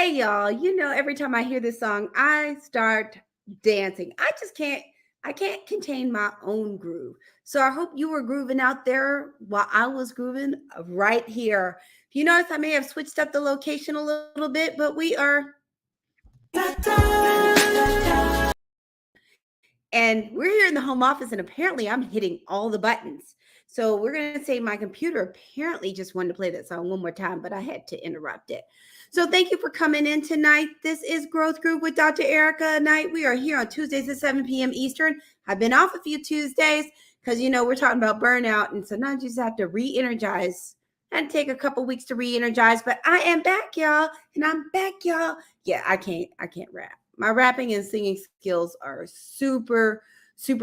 Hey y'all, every time I hear this song, I start dancing. I can't contain my own groove. So I hope you were grooving out there while I was grooving right here. If you notice, I may have switched up the location a little bit, but we are and we're here in the home office, and apparently I'm hitting all the buttons. So we're going to say my computer apparently just wanted to play that song one more time, but I had to interrupt it. So thank you for coming in tonight. This is Growth Group with Dr. Ericka Knight. We are here on Tuesdays at 7 p.m. Eastern. I've been off a few Tuesdays because, we're talking about burnout, and sometimes you just have to re-energize and take a couple weeks to re-energize. But I am back, y'all, and I'm back, y'all. Yeah, I can't rap. My rapping and singing skills are super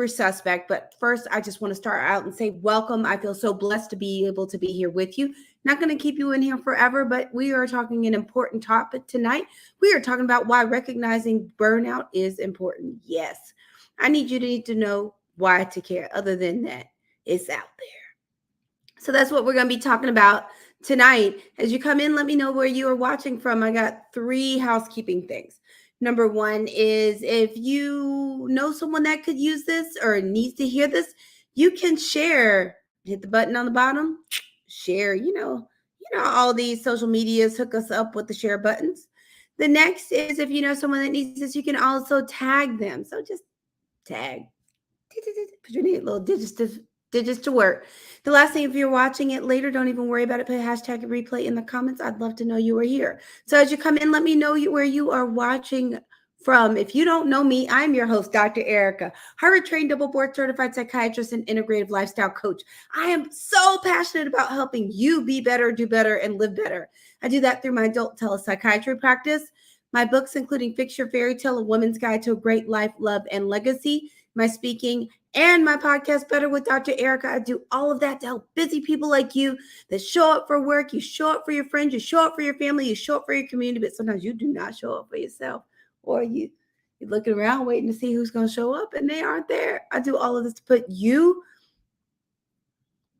suspect. But first, I just want to start out and say welcome. I feel so blessed to be able to be here with you. Not going to keep you in here forever, but we are talking an important topic tonight. We are talking about why recognizing burnout is important. Yes, I need to know why to care. Other than that, it's out there. So that's what we're going to be talking about tonight. As you come in, let me know where you are watching from. I got 3 housekeeping things. Number 1 is if you know someone that could use this or needs to hear this, you can share. Hit the button on the bottom, share. All these social medias hook us up with the share buttons. The next is if you know someone that needs this, you can also tag them. So just tag. Put your little digits to work. The last thing, if you're watching it later, don't even worry about it. Put hashtag replay in the comments. I'd love to know you are here. So as you come in, let me know where you are watching from. If you don't know me, I'm your host, Dr. Ericka, Harvard-trained, double board certified psychiatrist and integrative lifestyle coach. I am so passionate about helping you be better, do better, and live better. I do that through my adult telepsychiatry practice, my books, including Fix Your Fairy Tale, A Woman's Guide to a Great Life, Love, and Legacy, my speaking, and my podcast, Better with Dr. Ericka. I do all of that to help busy people like you that show up for work, you show up for your friends, you show up for your family, you show up for your community, but sometimes you do not show up for yourself, or you're looking around waiting to see who's going to show up, and they aren't there. I do all of this to put you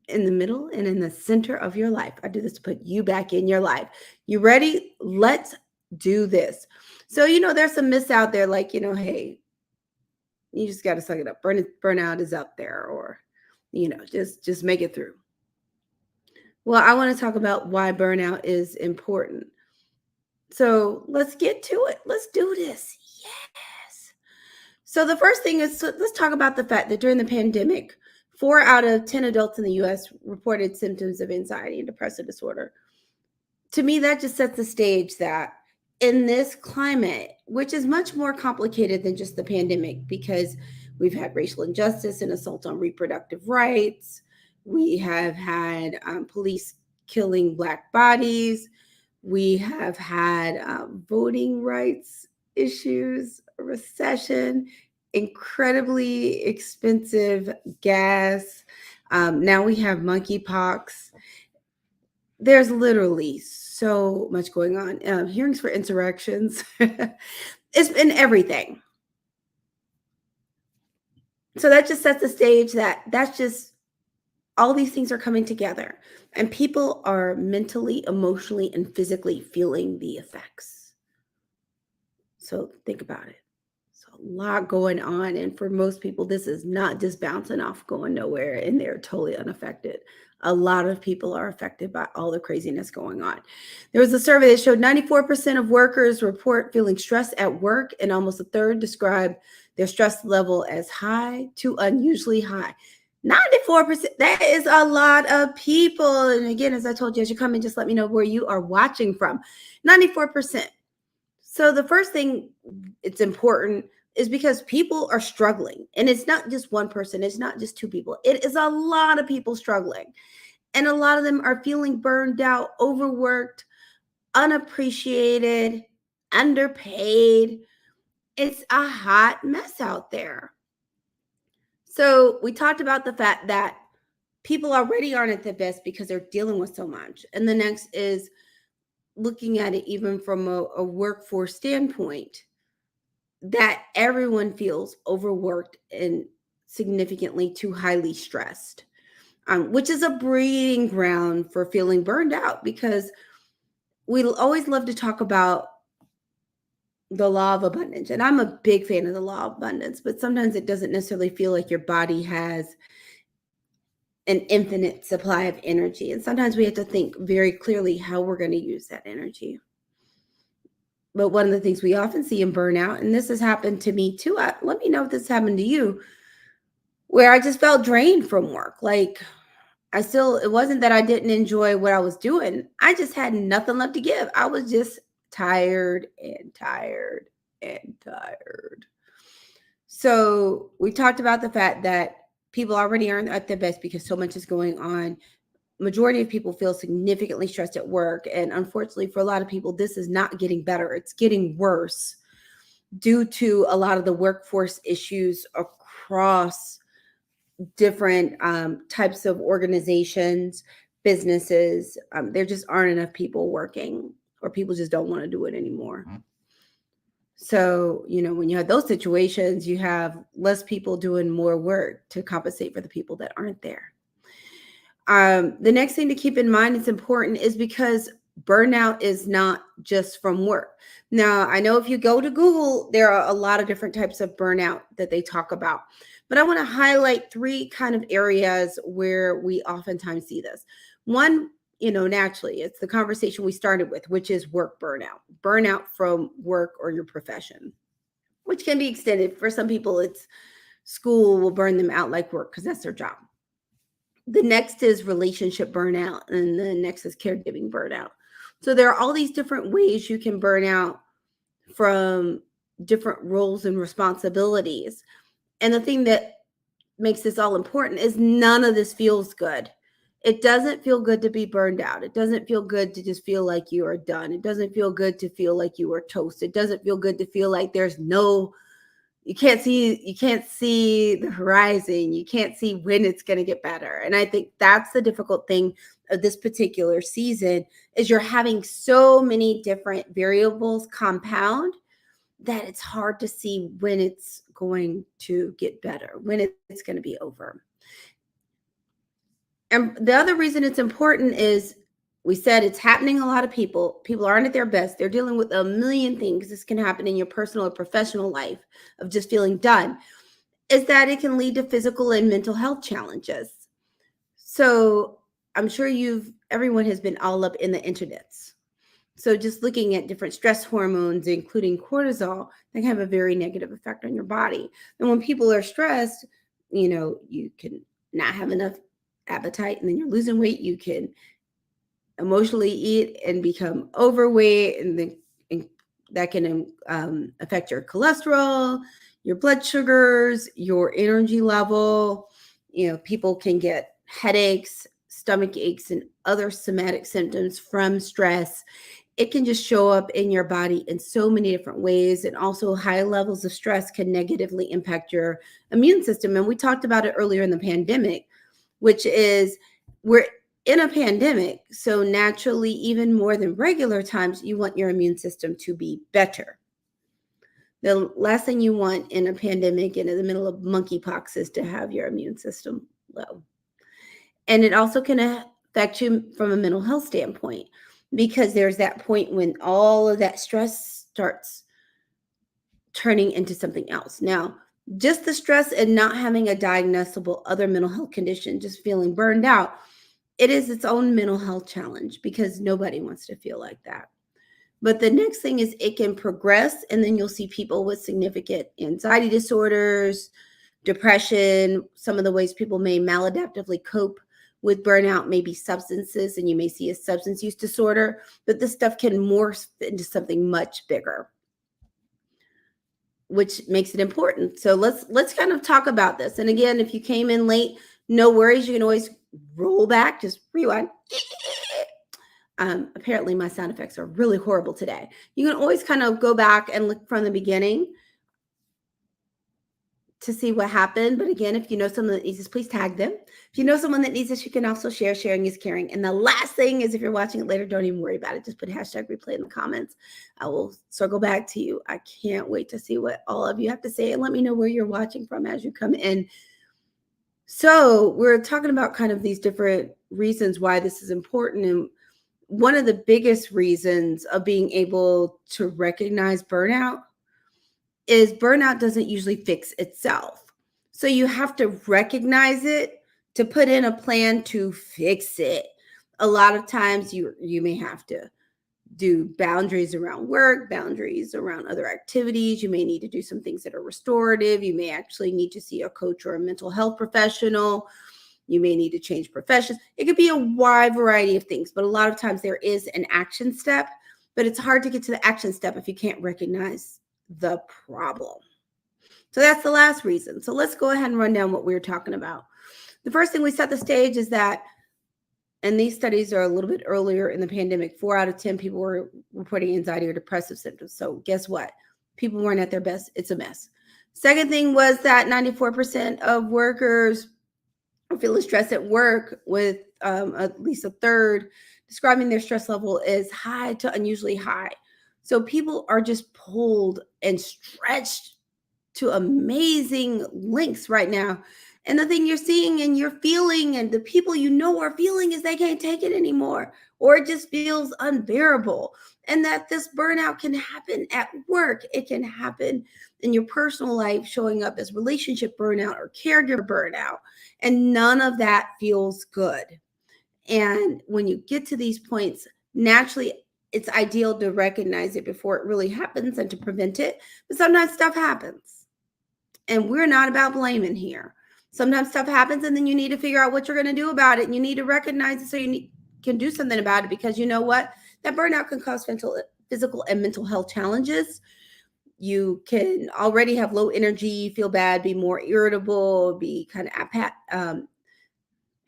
in the middle and in the center of your life. I do this to put you back in your life. You ready? Let's do this. So, there's some myths out there like, hey, you just got to suck it up. Burnout is up there, or, just make it through. Well, I want to talk about why burnout is important. So let's get to it. Let's do this. Yes. So the first thing is, let's talk about the fact that during the pandemic, 4 out of 10 adults in the U.S. reported symptoms of anxiety and depressive disorder. To me, that just sets the stage that in this climate, which is much more complicated than just the pandemic, because we've had racial injustice and assault on reproductive rights. We have had police killing Black bodies. We have had voting rights issues, a recession, incredibly expensive gas. Now we have monkeypox. There's literally so much going on. Hearings for insurrections. It's been everything. So that just sets the stage that's just all these things are coming together, and people are mentally, emotionally, and physically feeling the effects. So think about it. So a lot going on. And for most people, this is not just bouncing off, going nowhere, and they're totally unaffected. A lot of people are affected by all the craziness going on. There was a survey that showed 94% of workers report feeling stressed at work, and almost a third describe their stress level as high to unusually high. 94%, that is a lot of people. And again, as I told you, as you come in, just let me know where you are watching from. 94%. So the first thing, it's important, is because people are struggling. And it's not just one person. It's not just 2 people. It is a lot of people struggling. And a lot of them are feeling burned out, overworked, unappreciated, underpaid. It's a hot mess out there. So we talked about the fact that people already aren't at their best because they're dealing with so much. And the next is looking at it even from a workforce standpoint, that everyone feels overworked and significantly too highly stressed, which is a breeding ground for feeling burned out, because we always love to talk about the law of abundance. And I'm a big fan of the law of abundance, but sometimes it doesn't necessarily feel like your body has an infinite supply of energy. And sometimes we have to think very clearly how we're going to use that energy. But one of the things we often see in burnout, and this has happened to me too, let me know if this happened to you, where I just felt drained from work. Like it wasn't that I didn't enjoy what I was doing. I just had nothing left to give. I was just tired and tired and tired. So we talked about the fact that people already aren't at their best because so much is going on. Majority of people feel significantly stressed at work. And unfortunately, for a lot of people, this is not getting better. It's getting worse due to a lot of the workforce issues across different types of organizations, businesses. There just aren't enough people working, or people just don't want to do it anymore. So, when you have those situations, you have less people doing more work to compensate for the people that aren't there. The next thing to keep in mind, it's important, is because burnout is not just from work. Now, I know if you go to Google, there are a lot of different types of burnout that they talk about, but I want to highlight 3 kind of areas where we oftentimes see this. One, naturally, it's the conversation we started with, which is work burnout from work or your profession, which can be extended. For some people, it's school will burn them out like work because that's their job. The next is relationship burnout, and the next is caregiving burnout. So there are all these different ways you can burn out from different roles and responsibilities. And the thing that makes this all important is none of this feels good. It doesn't feel good to be burned out. It doesn't feel good to just feel like you are done. It doesn't feel good to feel like you are toast. It doesn't feel good to feel like you can't see the horizon. You can't see when it's going to get better. And I think that's the difficult thing of this particular season, is you're having so many different variables compound that it's hard to see when it's going to get better, when it's going to be over. And the other reason it's important is, we said it's happening a lot of people. People aren't at their best. They're dealing with a million things. This can happen in your personal or professional life of just feeling done, is that it can lead to physical and mental health challenges. So I'm sure everyone has been all up in the internets. So just looking at different stress hormones, including cortisol, that can have a very negative effect on your body. And when people are stressed, you can not have enough appetite, and then you're losing weight. You can emotionally eat and become overweight, and that can affect your cholesterol, your blood sugars, your energy level. People can get headaches, stomach aches, and other somatic symptoms from stress. It can just show up in your body in so many different ways. And also, high levels of stress can negatively impact your immune system. And we talked about it earlier in the pandemic, which is, we're in a pandemic. So naturally, even more than regular times, you want your immune system to be better. The last thing you want in a pandemic and in the middle of monkeypox is to have your immune system low. And it also can affect you from a mental health standpoint, because there's that point when all of that stress starts turning into something else. Now, just the stress and not having a diagnosable other mental health condition, just feeling burned out, it is its own mental health challenge, because nobody wants to feel like that. But the next thing is, it can progress, and then you'll see people with significant anxiety disorders, depression. Some of the ways people may maladaptively cope with burnout may be substances, and you may see a substance use disorder, but this stuff can morph into something much bigger, which makes it important. So let's kind of talk about this. And again, if you came in late, no worries. You can always roll back, just rewind. Apparently my sound effects are really horrible today. You can always kind of go back and look from the beginning to see what happened. But again, if you know someone that needs this, please tag them. If you know someone that needs this, you can also share. Sharing is caring. And the last thing is, if you're watching it later, don't even worry about it. Just put #replay in the comments. I will circle back to you. I can't wait to see what all of you have to say, and let me know where you're watching from as you come in. So we're talking about kind of these different reasons why this is important. And one of the biggest reasons of being able to recognize burnout is burnout doesn't usually fix itself. So you have to recognize it to put in a plan to fix it. A lot of times you may have to do boundaries around work, boundaries around other activities. You may need to do some things that are restorative. You may actually need to see a coach or a mental health professional. You may need to change professions. It could be a wide variety of things, but a lot of times there is an action step, but it's hard to get to the action step if you can't recognize the problem. So that's the last reason. So let's go ahead and run down what we were talking about. The first thing we set the stage is that, and these studies are a little bit earlier in the pandemic, 4 out of 10 people were reporting anxiety or depressive symptoms. So guess what? People weren't at their best. It's a mess. Second thing was that 94% of workers are feeling stressed at work, with at least a third describing their stress level as high to unusually high. So people are just pulled and stretched to amazing lengths right now. And the thing you're seeing and you're feeling, and the people you know are feeling, is they can't take it anymore, or it just feels unbearable. And that this burnout can happen at work. It can happen in your personal life, showing up as relationship burnout or caregiver burnout. And none of that feels good. And when you get to these points, naturally, it's ideal to recognize it before it really happens and to prevent it. But sometimes stuff happens. And we're not about blaming here. Sometimes stuff happens, and then you need to figure out what you're going to do about it. And you need to recognize it so you can do something about it, because you know what? That burnout can cause physical and mental health challenges. You can already have low energy, feel bad, be more irritable, be kind of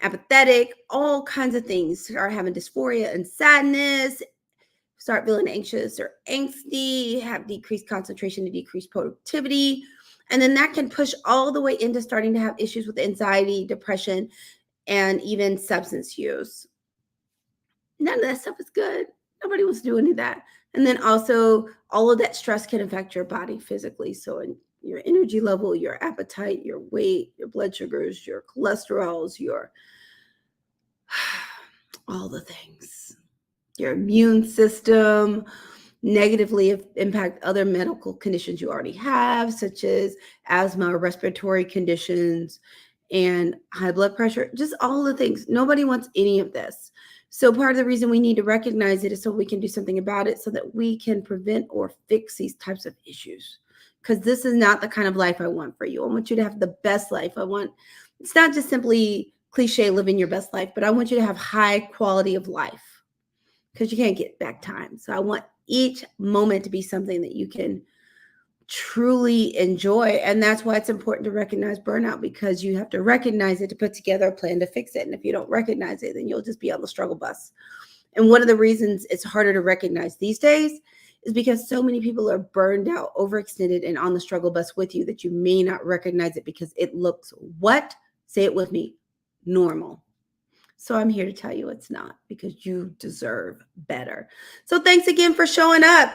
apathetic, all kinds of things. Start having dysphoria and sadness, start feeling anxious or angsty, have decreased concentration and decreased productivity. And then that can push all the way into starting to have issues with anxiety, depression, and even substance use. None of that stuff is good. Nobody wants to do any of that. And then also, all of that stress can affect your body physically. So your energy level, your appetite, your weight, your blood sugars, your cholesterols, your all the things. Your immune system, negatively impact other medical conditions you already have, such as asthma or respiratory conditions and high blood pressure, just all the things. Nobody wants any of this. So part of the reason we need to recognize it is so we can do something about it, so that we can prevent or fix these types of issues. Because this is not the kind of life I want for you. I want you to have the best life. It's not just simply cliche living your best life, but I want you to have high quality of life, because you can't get back time. So I want each moment to be something that you can truly enjoy. And that's why it's important to recognize burnout, because you have to recognize it to put together a plan to fix it. And if you don't recognize it, then you'll just be on the struggle bus. And one of the reasons it's harder to recognize these days is because so many people are burned out, overextended, and on the struggle bus with you, that you may not recognize it because it looks what? Say it with me, normal. So I'm here to tell you it's not, because you deserve better. So thanks again for showing up.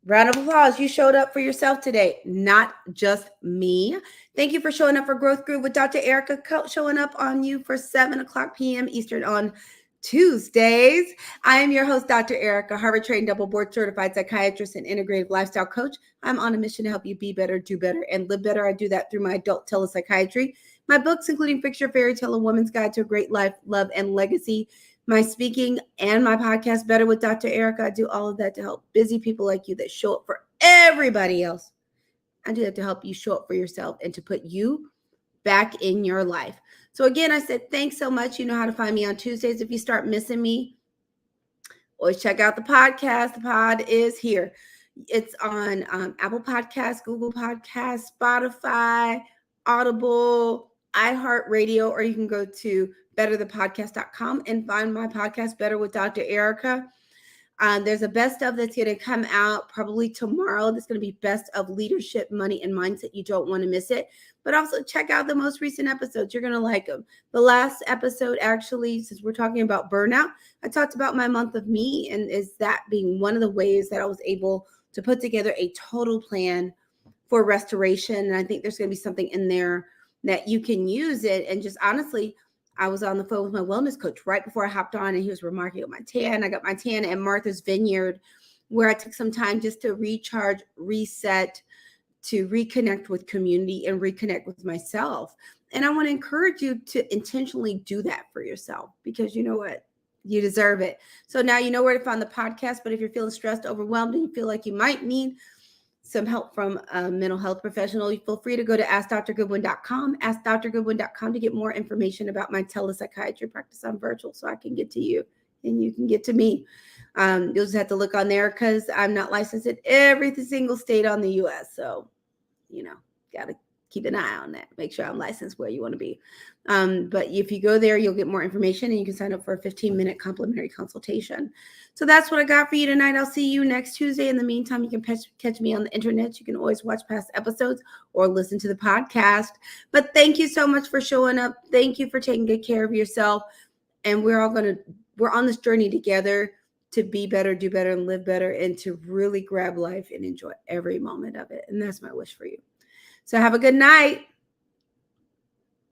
Round of applause. You showed up for yourself today, not just me. Thank you for showing up for Growth Groove with Dr. Ericka, showing up on you for 7:00 p.m. Eastern on Tuesdays. I am your host, Dr. Ericka, Harvard-trained, double board certified psychiatrist and integrative lifestyle coach. I'm on a mission to help you be better, do better, and live better. I do that through my adult telepsychiatry, my books, including Fix Your Fairy Tale: A Woman's Guide to a Great Life, Love, and Legacy, my speaking, and my podcast, Better with Dr. Ericka. I do all of that to help busy people like you that show up for everybody else. I do that to help you show up for yourself and to put you back in your life. So again, I said, thanks so much. You know how to find me on Tuesdays. If you start missing me, always check out the podcast. The pod is here. It's on Apple Podcasts, Google Podcasts, Spotify, Audible, iHeartRadio, or you can go to betterthepodcast.com and find my podcast, Better with Dr. Ericka. There's a best of that's going to come out probably tomorrow. That's going to be best of leadership, money, and mindset. You don't want to miss it. But also check out the most recent episodes. You're going to like them. The last episode, actually, since we're talking about burnout, I talked about my month of me, and is that being one of the ways that I was able to put together a total plan for restoration. And I think there's going to be something in there that you can use it. And just honestly, I was on the phone with my wellness coach right before I hopped on, and he was remarking on my tan. I got my tan at Martha's Vineyard, where I took some time just to recharge, reset, to reconnect with community and reconnect with myself. And I want to encourage you to intentionally do that for yourself, because you know what? You deserve it. So now you know where to find the podcast. But if you're feeling stressed, overwhelmed, and you feel like you might need some help from a mental health professional, you feel free to go to AskDrGoodwin.com, AskDrGoodwin.com, to get more information about my telepsychiatry practice on virtual, so I can get to you and you can get to me. You'll just have to look on there, because I'm not licensed in every single state on the U.S. So, got to keep an eye on that. Make sure I'm licensed where you want to be. But if you go there, you'll get more information, and you can sign up for a 15-minute complimentary consultation. So that's what I got for you tonight. I'll see you next Tuesday. In the meantime, you can catch me on the internet. You can always watch past episodes or listen to the podcast. But thank you so much for showing up. Thank you for taking good care of yourself. And we're on this journey together to be better, do better, and live better, and to really grab life and enjoy every moment of it. And that's my wish for you. So have a good night.